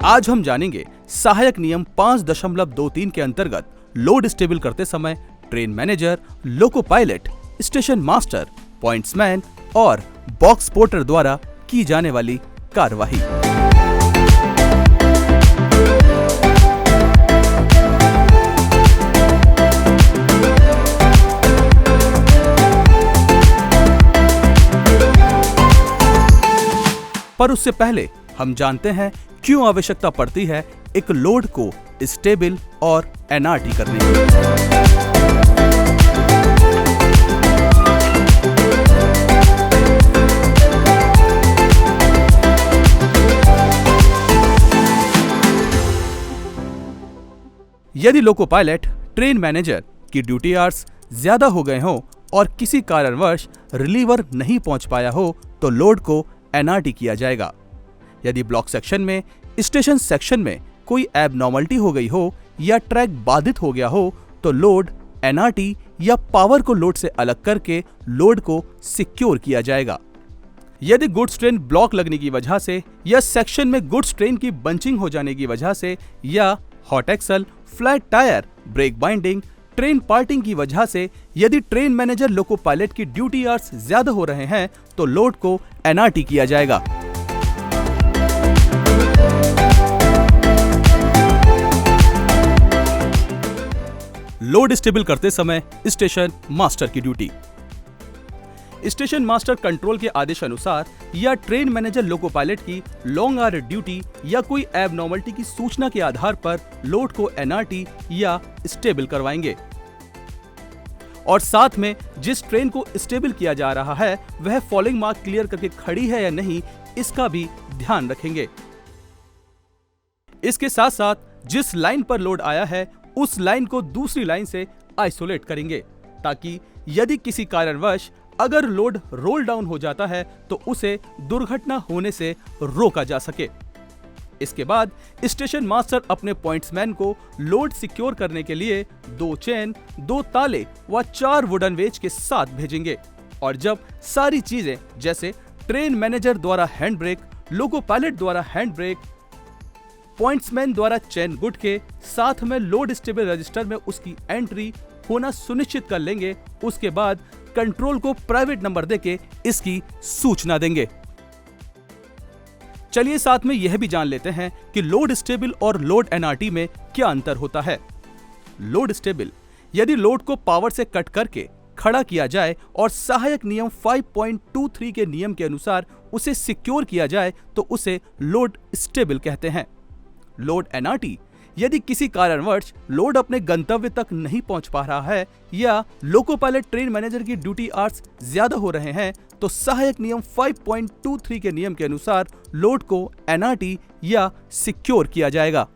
आज हम जानेंगे सहायक नियम 5.23 के अंतर्गत लोड स्टेबल करते समय train manager, loco pilot, station master, pointsman और बॉक्स पोर्टर द्वारा की जाने वाली कार्यवाही। पर उससे पहले हम जानते हैं क्यों आवश्यकता पड़ती है एक लोड को स्टेबल और एनआरटी करने की। यदि लोको पायलट, ट्रेन मैनेजर की ड्यूटी आवर्स ज्यादा हो गए हों और किसी कारणवश रिलीवर नहीं पहुंच पाया हो तो लोड को एनआरटी किया जाएगा। यदि ब्लॉक सेक्शन में, स्टेशन सेक्शन में कोई एबनॉर्मलिटी हो गई हो या ट्रैक बाधित हो गया हो तो लोड एनआरटी या पावर को लोड से अलग करके लोड को सिक्योर किया जाएगा। यदि गुड्स ट्रेन ब्लॉक लगने की वजह से या सेक्शन में गुड्स ट्रेन की बंचिंग हो जाने की वजह से या hot axle, flat tyre, brake binding, train parting की वजह से यदि ट्रेन मैनेजर, लोको पायलट की ड्यूटी आवर्स ज्यादा हो रहे हैं तो लोड को एनआरटी किया जाएगा। लोड स्टेबल करते समय स्टेशन मास्टर की ड्यूटी। स्टेशन मास्टर कंट्रोल के आदेश अनुसार या ट्रेन मैनेजर, लोको पायलट की लॉन्ग आवर ड्यूटी या कोई एबनॉर्मलिटी की सूचना के आधार पर लोड को एनआरटी या स्टेबल करवाएंगे और साथ में जिस ट्रेन को स्टेबल किया जा रहा है वह फॉलिंग मार्क क्लियर करके खड़ी है या नहीं, इसका भी ध्यान रखेंगे। इसके साथ साथ जिस लाइन पर लोड आया है उस लाइन को दूसरी लाइन से आइसोलेट करेंगे ताकि यदि किसी कारणवश अगर लोड रोल डाउन हो जाता है तो उसे दुर्घटना होने से रोका जा सके। इसके बाद स्टेशन मास्टर अपने पॉइंट्समैन को लोड सिक्योर करने के लिए 2 चेन, 2 ताले व 4 वुडन वेज के साथ भेजेंगे और जब सारी चीजें जैसे ट्रेन मैनेजर द्वारा हैंड ब्रेक, लोको पायलट द्वारा हैंड ब्रेक, पॉइंट्समैन द्वारा चेन गुड के साथ में लोड स्टेबल रजिस्टर में उसकी एंट्री होना सुनिश्चित कर लेंगे, उसके बाद कंट्रोल को प्राइवेट नंबर देके इसकी सूचना देंगे। चलिए साथ में यह भी जान लेते हैं कि लोड स्टेबल और लोड एनआरटी में क्या अंतर होता है। लोड स्टेबल यदि लोड को पावर से कट करके खड़ा किया जाए और सहायक नियम 5.23 के नियम के अनुसार उसे सिक्योर किया जाए तो उसे लोड स्टेबल कहते हैं। लोड एनआरटी यदि किसी कारणवश लोड अपने गंतव्य तक नहीं पहुंच पा रहा है या लोको पायलट, ट्रेन मैनेजर की ड्यूटी आवर्स ज्यादा हो रहे हैं तो सहायक नियम 5.23 के नियम के अनुसार लोड को एनआरटी या सिक्योर किया जाएगा।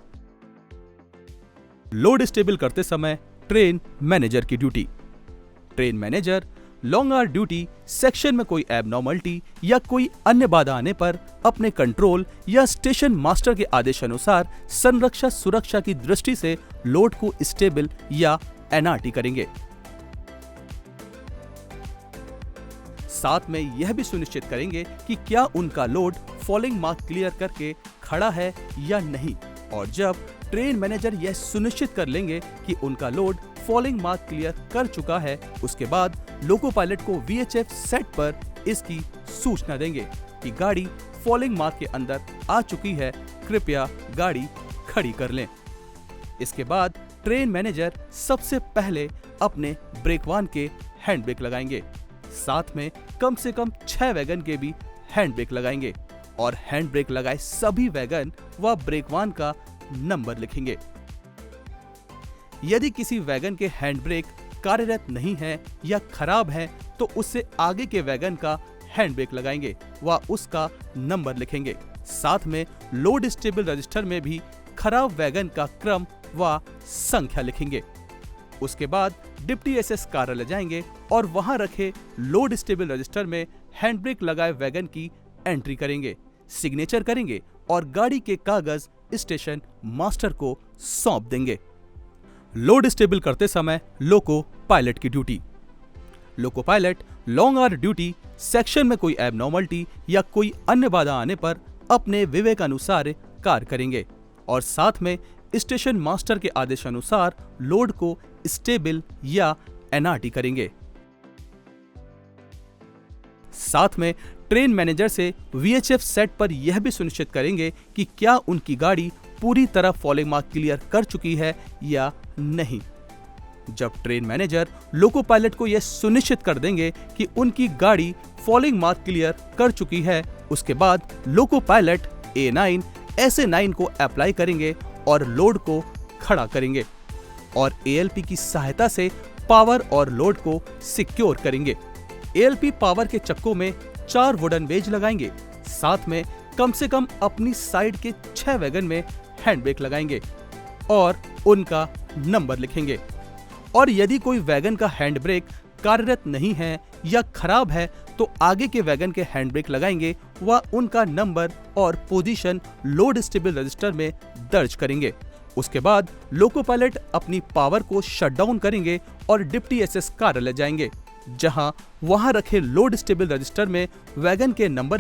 लोड स्टेबल करते समय ट्रेन मैनेजर की duty. Train manager long hour duty section में कोई एबनॉर्मलिटी या कोई अन्य बाधा आने पर अपने कंट्रोल या स्टेशन मास्टर के आदेश अनुसार संरक्षा सुरक्षा की दृष्टि से लोड को स्टेबल या एनआरटी करेंगे। साथ में यह भी सुनिश्चित करेंगे कि क्या उनका लोड फॉलिंग मार्क क्लियर करके खड़ा है या नहीं और जब ट्रेन मैनेजर यह सुनिश्चित कर लेंगे कि उनका लोड फॉलिंग मार्क क्लियर कर चुका है, उसके बाद लोको पायलट को VHF सेट पर इसकी सूचना देंगे कि गाड़ी फॉलिंग मार्क के अंदर आ चुकी है, कृपया गाड़ी खड़ी कर लें। इसके बाद ट्रेन मैनेजर सबसे पहले अपने ब्रेक वान के हैंड ब्रेक लगाएंगे, साथ में कम से कम 6 वैगन के भी हैंड ब्रेक लगाएंगे और हैंड ब्रेक लगाए सभी वैगन व ब्रेक वान का नंबर लिखेंगे। यदि किसी वैगन के हैंड ब्रेक कार्यरत नहीं है या खराब है तो उससे आगे के वैगन का हैंड ब्रेक लगाएंगे व उसका नंबर लिखेंगे। साथ में लोड स्टेबल रजिस्टर में भी खराब वैगन का क्रम व संख्या लिखेंगे। उसके बाद डिप्टी एसएस कार्यालय जाएंगे और वहां रखे लोड स्टेबल रजिस्टर में हैंड ब्रेक लगाए वैगन की एंट्री करेंगे, सिग्नेचर करेंगे और गाड़ी के कागज स्टेशन मास्टर को सौंप देंगे। लोड स्टेबल करते समय लोको पायलट की duty. Loco pilot long hour duty section में कोई एबनॉर्मलिटी या कोई अन्य बाधा आने पर अपने विवेक अनुसार कार्य करेंगे। और साथ में स्टेशन मास्टर के आदेशानुसार लोड को स्टेबल या एनआरटी करेंगे। साथ में ट्रेन मैनेजर से वीएचएफ सेट पर यह भी सुनिश्चित करेंगे कि क्या उनकी गाड़ी पूरी तरह फॉलिंग मार्क क्लियर कर चुकी है या नहीं। जब ट्रेन मैनेजर लोको पायलट को यह सुनिश्चित कर देंगे कि उनकी गाड़ी फॉलिंग मार्क क्लियर कर चुकी है, उसके बाद लोको पायलट A9 SA9 को अप्लाई करेंगे और लोड को खड़ा करेंगे और ALP की सहायता से पावर और लोड को सिक्योर करेंगे। ALP पावर के चक्कों में 4 वुडन वेज लगाएंगे। साथ में कम से कम अपनी साइड के 6 वैगन में हैंड ब्रेक लगाएंगे और उनका नंबर लिखेंगे। और यदि कोई वैगन का हैंड ब्रेक कार्यरत नहीं है या खराब है तो आगे के वैगन के हैंड ब्रेक लगाएंगे व उनका नंबर और पोजीशन लोड स्टेबल रजिस्टर में दर्ज करेंगे। उसके बाद लोको पायलट अपनी पावर को शट डाउन करेंगे और डिप्टी एसएस कार्यालय जाएंगे, जहां वहां रखे लोड स्टेबल रजिस्टर में वैगन के नंबर